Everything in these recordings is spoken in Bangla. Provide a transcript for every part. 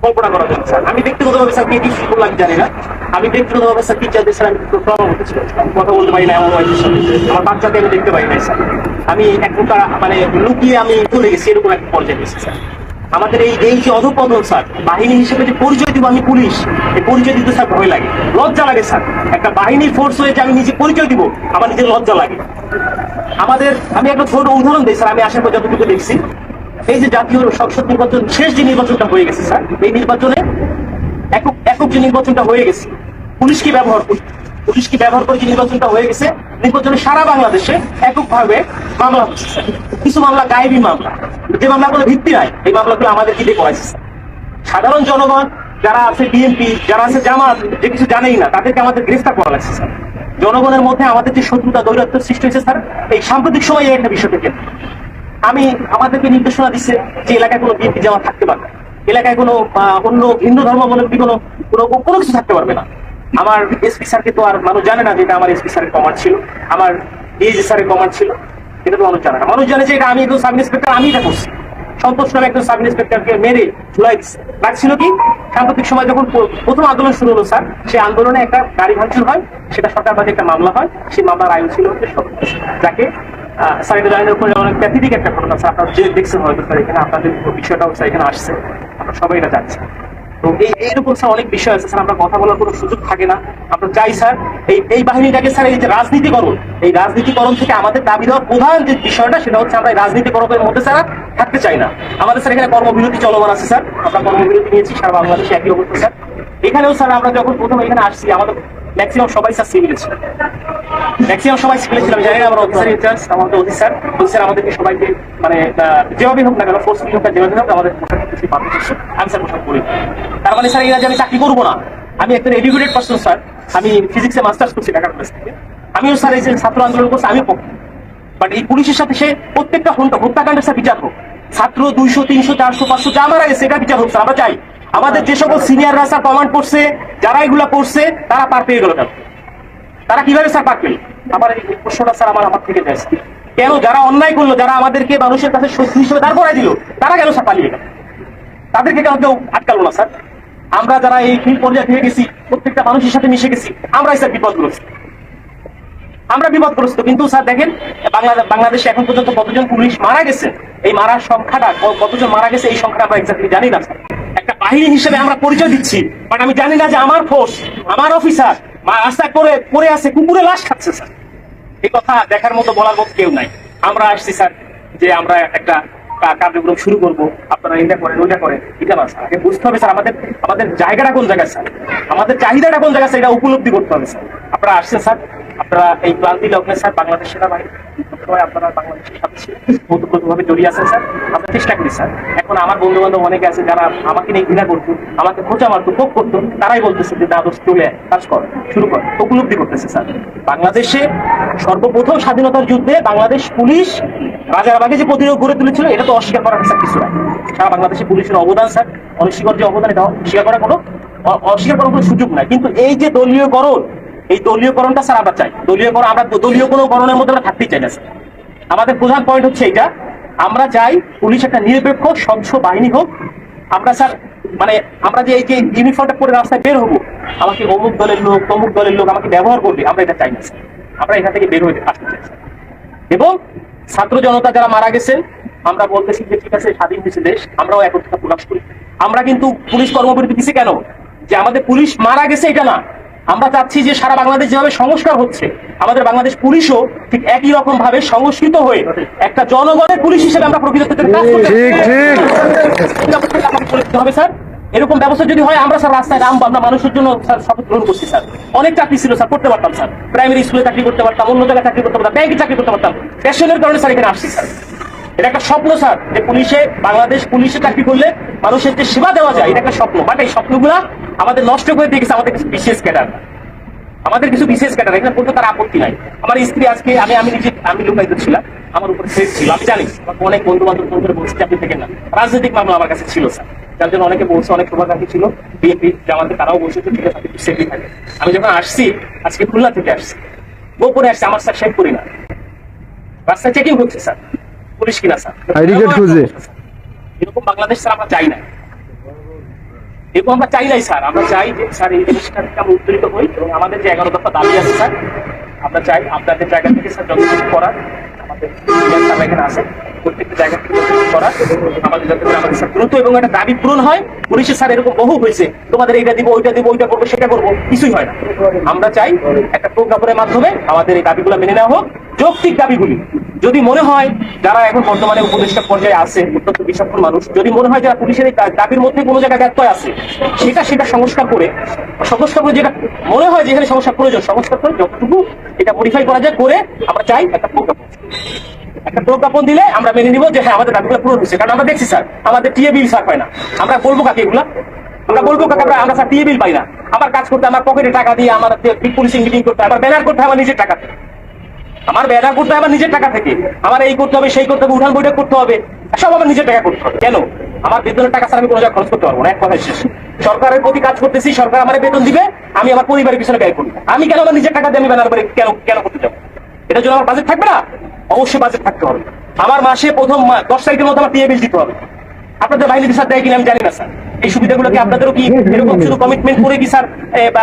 কল্পনা করা যায় স্যার। আমি ব্যক্তিগতভাবে স্যার কি করলাম আমি জানি না। আমি ব্যক্তিগতভাবে স্যার টিচারদের স্যার আমি প্রভাবিত ছিল, কথা বলতে পারি না এমন ওয়াইফের সাথে, আমার বাচ্চাকে আমি দেখতে পাই নাই স্যার। আমি এক প্রকার মানে লুকিয়ে আমি চলে গেছি, এরকম একটা পর্যায়ে গেছি স্যার। আমাদের এই এই যে অধপতন স্যার, বাহিনী হিসেবে যে পরিচয় দিব আমি পুলিশ, এই পরিচয় দিতে স্যার ভয় লাগে, লজ্জা লাগে স্যার। একটা বাহিনীর ফোর্স হয়ে যে আমি নিজে পরিচয় দিব, আমার নিজের লজ্জা লাগে। আমাদের আমি একটা ছোট উদাহরণ দিই স্যার, আমি আসার পর যতটুকু দেখছি, এই যে জাতীয় সংসদ নির্বাচন, শেষ যে নির্বাচনটা হয়ে গেছে স্যার, এই নির্বাচনে একক একক যে নির্বাচনটা হয়ে গেছে, পুলিশ কি ব্যবহার করে যে নির্বাচনটা হয়ে গেছে, নির্বাচনে সারা বাংলাদেশে এককভাবে মামলা হচ্ছে স্যার। কিছু মামলা গায়েবী মামলা, যে মামলাগুলো ভিত্তি নাই, এই মামলাগুলো আমাদের কি দিয়ে করাইছে স্যার। সাধারণ জনগণ যারা আছে, বিএনপি যারা আছে, জামাত, যে কিছু জানেই না, তাদেরকে আমাদের গ্রেফতার করা লাগছে স্যার। জনগণের মধ্যে আমাদের যে শত্রুতা দৈরাত্ম সৃষ্টি হয়েছে স্যার, এই সাম্প্রতিক সময়ে একটা বিষয় থেকে আমি আমাদেরকে নির্দেশনা দিচ্ছে যে এলাকায় কোনো বিএনপি জামাত থাকতে পারবে না, এলাকায় কোনো অন্য হিন্দু ধর্মাবলম্বী কোনো কোনো কিছু থাকতে পারবে না। আমার এসপি স্যারকে তো আর মানুষ জানে না যে এটা আমার এসপি স্যারের কমান্ড ছিল, আমার ডিএজি স্যারের কমান্ড ছিল, এটা তো মানুষ জানে না। মানুষ জানে যে এটা আমি একজন সাব ইন্সপেক্টর, আমি এটা করছি। সন্তোষ নামে একজন সাব ইন্সপেক্টরকে মেরে ঝুলাই দিচ্ছে। রাখছিল কি, সাম্প্রতিক সময় যখন প্রথম আন্দোলন শুরু হলো স্যার, সেই আন্দোলনে একটা গাড়ি ভাঙচুর হয়, সেটা সরকারবাদী একটা মামলা হয়। সেই মামলার আয়ু ছিল যাকে স্যার, এটা জানেন উপরে অনেক প্যাথেটিক একটা ঘটনা স্যার, আপনারা যে দেখছেন হয়তো স্যার, এখানে আপনাদের বিষয়টাও স্যার এখানে আসছে, আমরা সবাই এটা জানছি। তো এইরকম স্যার অনেক বিষয় আছে স্যার, আমরা কথা বলার কোনো সুযোগ থাকে না। আমরা চাই স্যার এই বাহিনীটাকে স্যার, এই যে রাজনীতিকরণ, এই রাজনীতিকরণ থেকে আমাদের দাবি দেওয়ার প্রধান যে বিষয়টা, সেটা হচ্ছে আমরা এই রাজনীতিকরণের মধ্যে স্যার থাকতে চাই না। আমাদের স্যার এখানে কর্মবিরতি চলমান আছে স্যার, আমরা কর্মবিরতি নিয়েছি সারা বাংলাদেশে একই অবস্থা স্যার। এখানেও স্যার আমরা যখন প্রথম এখানে আসছি, আমাদের ম্যাক্সিমাম সবাই স্যার সিভিল ছিল, ম্যাক্সিমাম সবাই সিভিল ছিলাম। জানি না আমার অফিসার ইনচার্জ, আমাদের অফিসার আমাদেরকে সবাইকে মানে যেভাবে হোক না কেন, ফোর্স হোক যেভাবে হোক আমাদের আমি স্যার পোশাক করি। তার মানে স্যার এরা যে আমি চাকরি করবো না, আমি একজন এডুকেটেড পার্সন স্যার, আমি ফিজিক্সে মাস্টার্স করছি ঢাকা কলেজ থেকে। আমিও স্যার এই যে ছাত্র আন্দোলন করছি, আমি পক্ষে। বাট এই পুলিশের সাথে সে প্রত্যেকটা হত্যাকাণ্ডের স্যার বিচার হোক, ছাত্র 200 300 400 500 যা মারা গেছে, এটা বিচার হোক স্যার। আমরা চাই আমাদের যে সকল সিনিয়ররা স্যার কমান্ড করছে, যারা এগুলা করছে, তারা পার পেয়ে গেল। কেন তারা কিভাবে স্যার পার পেল? আমার এই প্রশ্নটা স্যার আমার থেকে যায়, কেন যারা অন্যায় করলো, যারা আমাদেরকে মানুষের কাছে শত্রু হিসেবে দাঁড় করাই দিল, তারা কেন স্যার পালিয়ে গেল? তাদেরকে কেন কেউ আটকালো না স্যার? আমরা যারা এই ফিল্ড পর্যায়ে থেকে গেছি, প্রত্যেকটা মানুষের সাথে মিশে গেছি, আমরাই স্যার বিপদগ্রস্ত, আমরা বিপদগ্রস্ত। কিন্তু স্যার দেখেন, বাংলাদেশে এখন পর্যন্ত কতজন পুলিশ মারা গেছে, এই মারার সংখ্যাটা কতজন মারা গেছে, এই সংখ্যাটা আমরা এক্স্যাক্টলি জানি না স্যার। একটা বাহিনী হিসেবে আমরা পরিচয় দিচ্ছি, বাট আমি জানি না যে আমার ফোর্স, আমার অফিসার রাস্তায় পড়ে আছে, কুকুরে লাশ খাচ্ছে স্যার। এই কথা দেখার মতো, বলার মতো কেউ নাই। আমরা আসছি স্যার যে আমরা একটা কার্যক্রম শুরু করবো, আপনারা এটা করেন ওইটা করেন, এটা না স্যার। আগে বুঝতে হবে স্যার আমাদের জায়গাটা কোন জায়গায় স্যার, আমাদের চাহিদাটা কোন জায়গায় স্যার, এটা উপলব্ধি করতে হবে স্যার। আপনারা আসছেন স্যার, আপনারা এই ক্লান্তি লগ্নে স্যার বাংলাদেশ সেনাবাহিনী আপনারা বাংলাদেশের সাথে ওতপ্রোতভাবে জড়িয়ে আছেন স্যার। আমরা চেষ্টা করি স্যার। এখন আমার বন্ধু বান্ধব অনেকে আছে যারা আমাকে নিয়ে ঘৃণা করতো, আমাকে খোঁচা মারতো, কোপ করতো, তারাই বলতেছে যে দাদোস চলে কাজ কর, শুরু কর, উপলব্ধি করতেছে স্যার। বাংলাদেশে সর্বপ্রথম স্বাধীনতার যুদ্ধে বাংলাদেশ পুলিশ রাজারবাগে যে প্রতিরোধ গড়ে তুলেছিল, এটা তো অস্বীকার করার স্যার কিছু নাই। সারা বাংলাদেশে পুলিশের অবদান স্যার, অনস্বীকার যে অবদান, এটা অস্বীকার করার কোনো সুযোগ নাই। কিন্তু এই যে দলীয়করণ, এই দলীয়করণটা স্যার আমরা চাই। আমরা দলীয় কোনো করণের মধ্যে আমরা থাকতেই চাই না স্যার। আমাদের প্রধান পয়েন্ট হচ্ছে এইটা, আমরা চাই পুলিশ একটা নিরপেক্ষ স্বচ্ছ বাহিনী হোক। আমরা স্যার মানে আমরা যে এই যে ইউনিফর্মটা পরে রাস্তায় বের হবো, আমাকে অমুক দলের লোক তমুক দলের লোক আমাকে ব্যবহার করবে, আমরা এটা চাই না স্যার। আমরা এখান থেকে বের হয়ে আসতে চাই স্যার। এবং ছাত্র জনতা যারা মারা গেছেন, আমরা বলতেছি যে ঠিক আছে, স্বাধীন হয়েছে দেশ, আমরাও একত্রতা প্রকাশ করি। আমরা কিন্তু পুলিশ কর্মবিরতি দিচ্ছি কেন, যে আমাদের পুলিশ মারা গেছে এটা না। আমরা চাচ্ছি যে সারা বাংলাদেশ যেভাবে সংস্কার হচ্ছে, আমাদের বাংলাদেশ পুলিশও ঠিক একই রকম ভাবে সংস্কৃত হয়ে একটা জনগণের পুলিশ হিসেবে আমরা প্রকৃত কাজ করতে হবে স্যার। এরকম ব্যবস্থা যদি হয়, আমরা স্যার রাস্তায় নামবো, আমরা মানুষের জন্য স্যার শপথ গ্রহণ করছি স্যার। অনেক চাকরি ছিল স্যার, করতে পারতাম স্যার, প্রাইমারি স্কুলে চাকরি করতে পারতাম, অন্য জায়গায় চাকরি করতে পারতাম, ব্যাংকে চাকরি করতে পারতাম। প্যাশনের কারণে স্যার এখানে আসছি স্যার। এটা একটা স্বপ্ন স্যার, যে বাংলাদেশ পুলিশে চাকরি করলে মানুষের যে সেবা দেওয়া যায়, এটা একটা স্বপ্ন। বাট এই স্বপ্নগুলা আমাদের নষ্ট করে দিয়ে গেছে আমাদের কিছু বিশেষ ক্যাডার, এখানে বলতে তার আপত্তি নাই। আমার স্ত্রী আজকে আমি লোকায়িত ছিলাম, আমার উপরে থ্রেট ছিল, আমি জানি। অনেক বন্ধু বান্ধব ফোন করে বলছি আপনি থেকে না, রাজনৈতিক মামলা আমার কাছে ছিল স্যার, যার জন্য অনেকে বলছে, অনেক শুভাকাঙ্ক্ষী ছিল বিএনপি জামাতে, তারাও বলছে ঠিক আছে একটু সেফলি থাকে। আমি যখন আসছি, আজকে খুলনা থেকে আসছি, গোপনে আসছি, আমার স্যার শেখ করি না, রাস্তায় চেকিং হচ্ছে স্যার, পুলিশ কিনা স্যার, এরকম বাংলাদেশ স্যার আমরা চাই না। এরকম আমরা চাই নাই স্যার। আমরা চাই যে স্যার এই জিনিসটা থেকে আমরা উত্তরিত হই এবং আমাদের যে 11 দফা দাবি আছে স্যার, আমরা চাই আপনাদের জায়গা থেকে স্যার যত কিছু করার আমাদের স্যার এখানে আছে, প্রত্যেকটা জায়গা থেকে যত কিছু করার আমাদের যাতে করে আমাদের স্যার দ্রুত এবং একটা দাবি পূরণ হয়। পুলিশের স্যার এরকম বহু হয়েছে, তোমাদের এইটা দিব, ওইটা দিব, ওইটা করবো, সেটা করবো, কিছুই হয় না। আমরা চাই একটা প্রজ্ঞাপনের মাধ্যমে আমাদের এই দাবিগুলো মেনে নেওয়া হোক, যৌক্তিক দাবিগুলি। যদি মনে হয় যারা এখন বর্তমানে উপদেষ্টা পর্যায়ে আছে, অত্যন্ত বিচক্ষণ মানুষ, যদি মনে হয় যারা পুলিশের এই দাবির মধ্যে কোনো জায়গায় ব্যত্যয় আছে, সেটা সংস্কার করে যেটা মনে হয় যেখানে সংস্কার প্রয়োজন, সংস্কার করে যতটুকু এটা মডিফাই করা যায় করে আমরা চাই একটা প্রজ্ঞাপন দিলে আমরা মেনে নিব যে হ্যাঁ আমাদের দাবিগুলো পূরণ হচ্ছে। কারণ আমরা দেখছি স্যার আমাদের টিএ বিল স্যার পাই না, আমরা বলবো কাকে এগুলা, আমরা বলবো কাকে আমরা স্যার টিএ বিল পাই না। আমার কাজ করতে আমার পকেটে টাকা দিয়ে আমার পুলিশিং মিটিং করতে হয়, আমার ব্যানার করতে হয় আমার নিজের টাকা থেকে, আমার ব্যানার করতে হবে আমার নিজের টাকা থেকে, আমার এই করতে হবে সেই করতে হবে, উঠান বৈঠক করতে হবে, সব আমার নিজের টাকা করতে হবে। কেন? আমার বেতনের টাকা স্যার আমি কোনো জায়গায় খরচ করতে পারবো না। এক কথায় শেষ। সরকারের প্রতি কাজ করতেছি, সরকার আমার বেতন দিবে, আমি আমার পরিবারের পিছনে ব্যয় করি। আমি কেন আমার নিজের টাকা দিয়ে আমি ব্যানার করে কেন করতে যাবো? এটার জন্য আমার বাজেট থাকবে না? অবশ্যই বাজেট থাকতে হবে। আমার মাসে প্রথম 10 তারিখের মধ্যে আমার টিএ বিল দিতে হবে। আপনাদের বাহিনী স্যার দেয় কিনা আমি জানি না স্যার। এই সুবিধাগুলো কি আপনাদেরও কি এরকম শুধু কমিটমেন্ট করে কি স্যার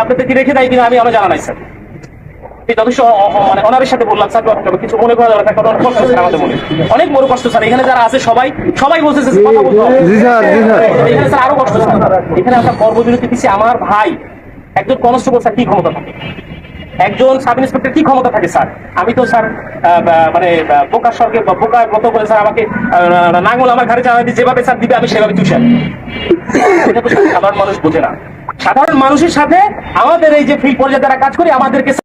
আপনাদের কি রেখে দেয় কিনা আমি আমার জানা নাই স্যার। যথেষ্ট মানে অনারের সাথে বললাম স্যার, কিছু মনে করা যাবে না, কারণ অনেক কষ্ট স্যার আমাদের মনে, অনেক বড় কষ্ট স্যার। এখানে যারা আছে সবাই বলতেছে কথা বলতে হবে। এখানে স্যার আরো কষ্ট স্যার। এখানে আমরা কর্মবিরতি দিচ্ছি, আমার ভাই একজন কনস্টেবল স্যার কি ক্ষমতা থাকে, একজন সাব ইন্সপেক্টর কি ক্ষমতা থাকে স্যার? আমি তো স্যার মানে বোকার সঙ্গে বোকার মতো করে স্যার আমাকে নাঙ্গল আমার ঘাড়ে চালাতে যেভাবে স্যার দিবে আমি সেভাবে চুষে আনি। এটা তো সাধারণ মানুষ বোঝে না। সাধারণ মানুষের সাথে আমাদের এই যে ফিল্ড পর্যায়ে যারা কাজ করে আমাদেরকে